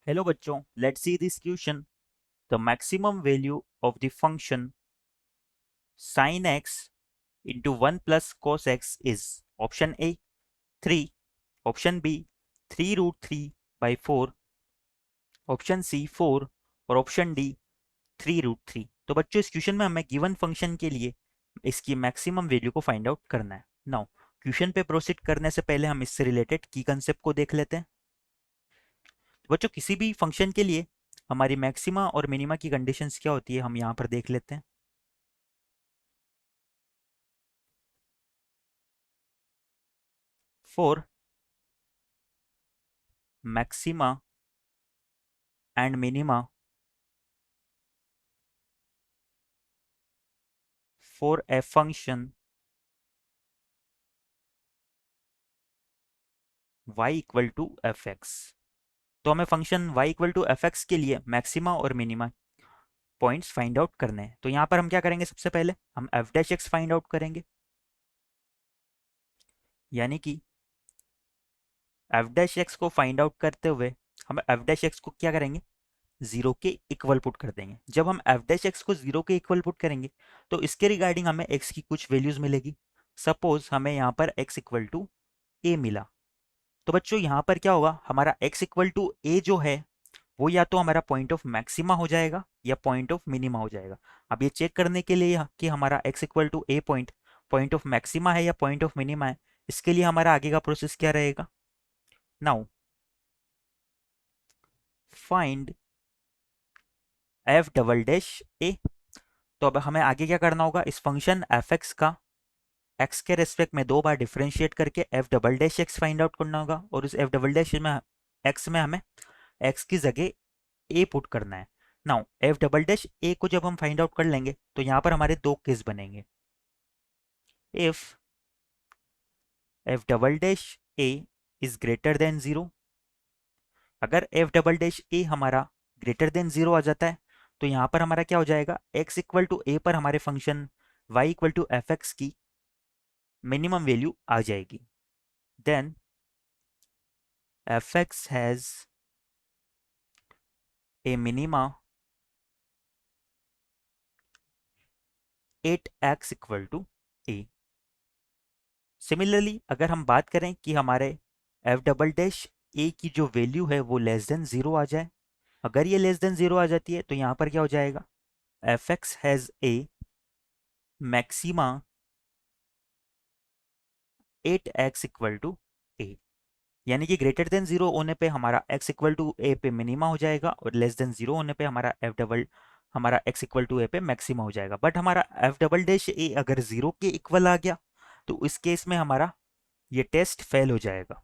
Hello बच्चों, let's see this question. The maximum value of the function sin x into 1 plus cos x is option A 3, option B 3 root 3 by 4, option C 4 और option D 3 root 3। तो बच्चों इस question में हमें given function के लिए इसकी maximum value को फाइंड आउट करना है। नाउ क्वेश्चन पे प्रोसीड करने से पहले हम इससे रिलेटेड की कंसेप्ट को देख लेते हैं। तो बच्चों किसी भी फंक्शन के लिए हमारी मैक्सिमा और मिनिमा की कंडीशंस क्या होती है हम यहाँ पर देख लेते हैं। For maxima and minima for a function y equal to F X. तो हमें function y equal to F X के लिए मैक्सिमा और मिनिमा पॉइंट्स फाइंड आउट करने हैं। तो यहाँ पर हम क्या करेंगे, सबसे पहले हम F dash x find out करेंगे, यानी कि एफ डैश एक्स को फाइंड आउट करते हुए हम एफ डैश एक्स को क्या करेंगे, जीरो के इक्वल पुट कर देंगे। जब हम एफ डैश एक्स को जीरो के इक्वल पुट करेंगे तो इसके रिगार्डिंग हमें एक्स की कुछ वैल्यूज मिलेगी। सपोज हमें यहाँ पर एक्स इक्वल टू ए मिला, तो बच्चों यहाँ पर क्या होगा, हमारा x इक्वल टू ए जो है वो या तो हमारा पॉइंट ऑफ मैक्सिमा हो जाएगा या पॉइंट ऑफ मिनिमा हो जाएगा। अब ये चेक करने के लिए कि हमारा x equal to A point point of maxima है या पॉइंट ऑफ मिनिमा है, इसके लिए हमारा आगे का प्रोसेस क्या रहेगा। Now find f double dash a. तो अब हमें आगे क्या करना होगा, इस फंक्शन एफ एक्स का x के रेस्पेक्ट में दो बार डिफरेंशिएट करके f double dash x find out करना होगा, और उस एफ डबल डैश में x में हमें x की जगह a पुट करना है। Now F double dash a को जब हम फाइंड आउट कर लेंगे तो यहाँ पर हमारे दो केस बनेंगे। If F double dash a is greater than zero, अगर एफ डबल डैश a हमारा ग्रेटर देन जीरो आ जाता है तो यहाँ पर हमारा क्या हो जाएगा, x इक्वल टू a पर हमारे function y equal to F X की मिनिमम वैल्यू आ जाएगी। Then F x has a minima 8x equal to a। Similarly अगर हम बात करें कि हमारे एफ डबल डैश ए की जो वैल्यू है वो लेस देन जीरो आ जाए, अगर ये लेस देन जीरो आ जाती है तो यहाँ पर क्या हो जाएगा, f x has a maxima 8x equal to a, यानी कि ग्रेटर देन जीरो होने पे हमारा x इक्वल टू ए पे मिनिमा हो जाएगा और लेस देन जीरो होने पे हमारा x इक्वल टू ए पे मैक्सिमा हो जाएगा। बट हमारा एफ डबल डैश ए अगर जीरो के इक्वल आ गया तो इस केस में हमारा ये टेस्ट फेल हो जाएगा।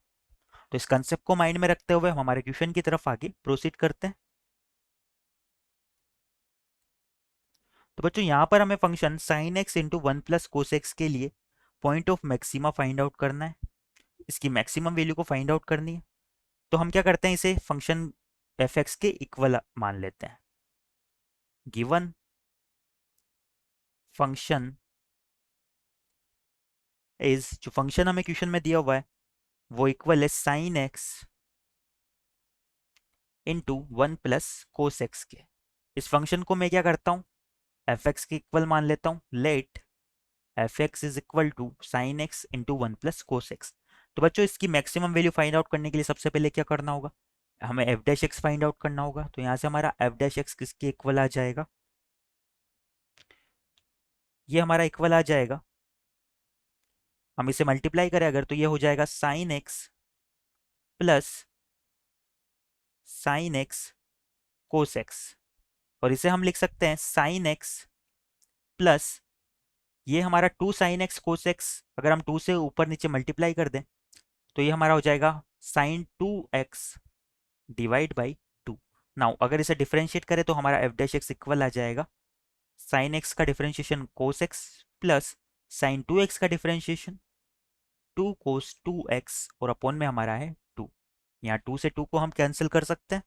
तो इस कंसेप्ट को माइंड में रखते हुए हम हमारे क्वेश्चन की तरफ आगे प्रोसीड करते हैं। तो बच्चों यहाँ पर हमें function sine X into one plus cos x के लिए point of maxima find out करना है, इसकी मैक्सिमम वैल्यू को फाइंड आउट करनी है। तो हम क्या करते हैं, इसे फंक्शन एफ एक्स के इक्वल मान लेते हैं। गिवन फंक्शन इज, जो फंक्शन हमें क्वेश्चन में दिया हुआ है वो इक्वल है sign X into one plus cos x के। इस फंक्शन को मैं क्या करता हूँ, एफ एक्स के इक्वल मान लेता हूँ। Let F X is equal to sine X into one plus cos X. तो बच्चों इसकी मैक्सिमम वैल्यू फाइंड आउट करने के लिए सबसे पहले क्या करना होगा, हमें F dash x find out करना होगा। तो यहाँ से हमारा एफ डैश एक्स किसके इक्वल आ जाएगा, ये हमारा इक्वल आ जाएगा, हम इसे मल्टीप्लाई करें अगर तो ये हो जाएगा sine x plus sign X cos x, और इसे हम लिख सकते हैं साइन एक्स प्लस ये हमारा two sine X cos X, अगर हम टू से ऊपर नीचे मल्टीप्लाई कर दें तो ये हमारा हो जाएगा sine two x divide by two. Now अगर इसे डिफरेंशिएट करें तो हमारा एफ डैश एक्स इक्वल आ जाएगा साइन एक्स का differentiation cos x plus sine two x का differentiation two cos two x, और अपॉन में हमारा है टू। यहाँ टू से टू को हम कैंसिल कर सकते हैं।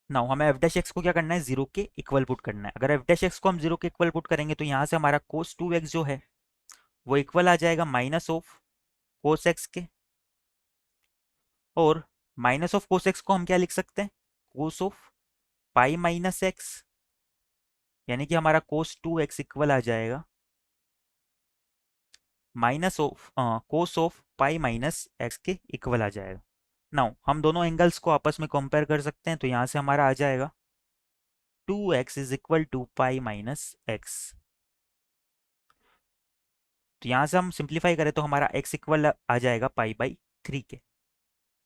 नाउ हमें एफ डैश एक्स को क्या करना है, जीरो के इक्वल पुट करना है। अगर एफ डैश एक्स को हम जीरो के इक्वल पुट करेंगे तो यहाँ से हमारा कोस टू एक्स जो है वो इक्वल आ जाएगा माइनस ऑफ कोस एक्स के, और माइनस ऑफ कोस एक्स को हम क्या लिख सकते हैं, cos of pi minus x, यानी कि हमारा कोस 2x इक्वल आ जाएगा minus of cos of pi minus x के इक्वल आ जाएगा। नाउ हम दोनों एंगल्स को आपस में कंपेयर कर सकते हैं, तो यहाँ से हमारा आ जाएगा 2x is equal to pi minus X. तो यहाँ से हम सिंप्लीफाई करें तो हमारा x इक्वल आ जाएगा पाई बाई 3 के।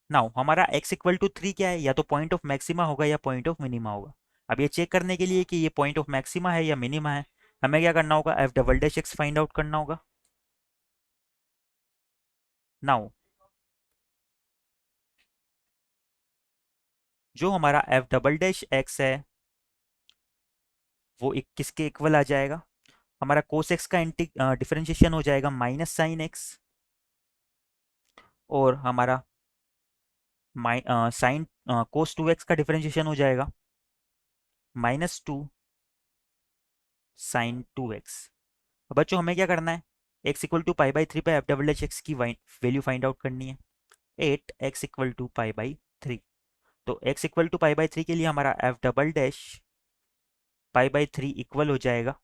नाउ हमारा x इक्वल टू 3 क्या है, या तो पॉइंट ऑफ मैक्सिमा होगा या पॉइंट ऑफ मिनिमा होगा। अब ये चेक करने के लिए कि ये पॉइंट ऑफ मैक्सिमा है या मिनिमा है, हमें क्या करना होगा, F double dash x find out करना होगा। नाउ जो हमारा एफ डबल डैश एक्स है वो किसके इक्वल आ जाएगा, हमारा कोस एक्स का डिफरेंशिएशन हो जाएगा माइनस साइन एक्स, और हमारा साइन कोस 2x का डिफरेंशिएशन हो जाएगा -2 साइन 2x। अब बच्चों हमें क्या करना है, x equal to pi by 3 पे एफ डबल एच एक्स की वैल्यू फाइंड आउट करनी है। 8x equal to pi by 3, तो x equal to pi by 3 के लिए हमारा F double dash pi by 3 equal हो जाएगा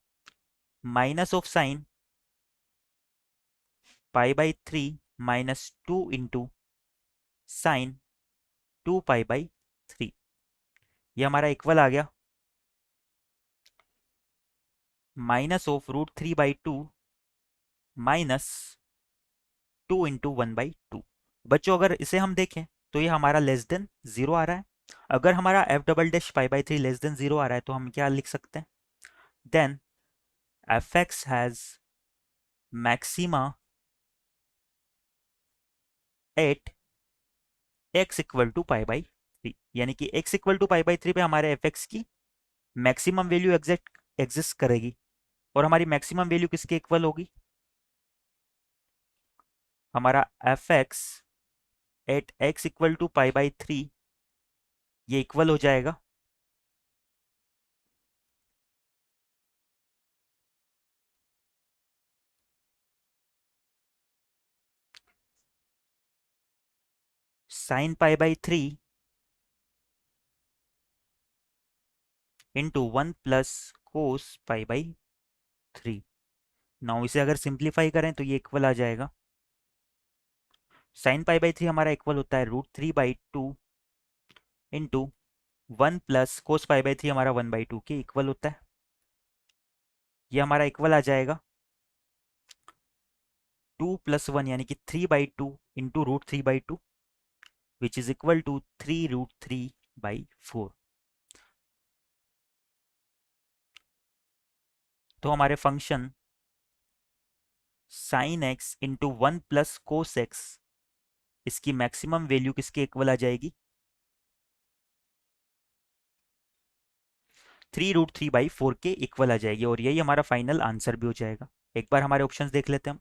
minus of sine pi by 3 -2 into sine 2 pi by 3। ये हमारा इक्वल आ गया -√3/2 माइनस 2 इंटू 1/2। बच्चों अगर इसे हम देखें तो ये हमारा लेस देन 0 आ रहा है। अगर हमारा F double dash pi by 3 less than 0 आ रहा है तो हम क्या लिख सकते हैं, then F x has maxima at X equal to pi by 3, यानी कि x equal to pi by 3 पे हमारे एफ एक्स की मैक्सिमम वैल्यू एग्जिस्ट करेगी। और हमारी मैक्सिमम वैल्यू किसके इक्वल होगी, हमारा F X at X equal to pi by 3, ये इक्वल हो जाएगा sign pi by 3 into 1 plus cos pi by 3। Now इसे अगर सिंप्लीफाई करें तो ये इक्वल आ जाएगा साइन पाई बाई 3 हमारा इक्वल होता है √3/2 into 1 plus cos pi by 3 हमारा 1/2 के इक्वल होता है। ये हमारा इक्वल आ जाएगा 2 + 1 यानी कि 3/2 into √3/2 which is equal to 3√3/4। तो हमारे function sine X into 1 plus cos X, इसकी मैक्सिमम वैल्यू किसके इक्वल आ जाएगी, 3√3/4 के इक्वल आ जाएगी। और यही हमारा फाइनल आंसर भी हो जाएगा। एक बार हमारे ऑप्शंस देख लेते हैं हम।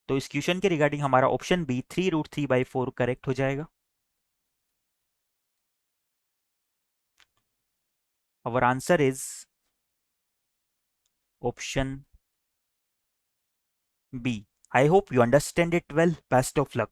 तो इस क्वेश्चन के रिगार्डिंग हमारा ऑप्शन बी 3√3/4 करेक्ट हो जाएगा। our answer is option B. I hope you understand it well. Best of luck.